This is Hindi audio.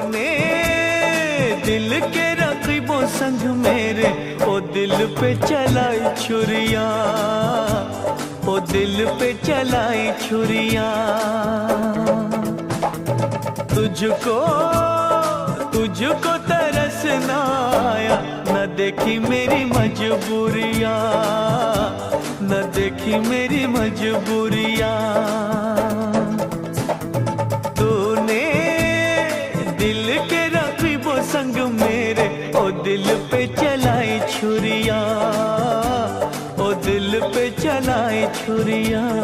तूने दिल के रकीबों संग मेरे ओ दिल पे चलाई छुरियां, ओ दिल पे चलाई छुरियां। तुझको तुझको तरस ना आया, न देखी मेरी मजबूरियां, न देखी मेरी मजबूरियां। तूने दिल के रकीबों संग मेरे ओ दिल पे चलाई छुरियां, ओ दिल पे चलाई छुरियां।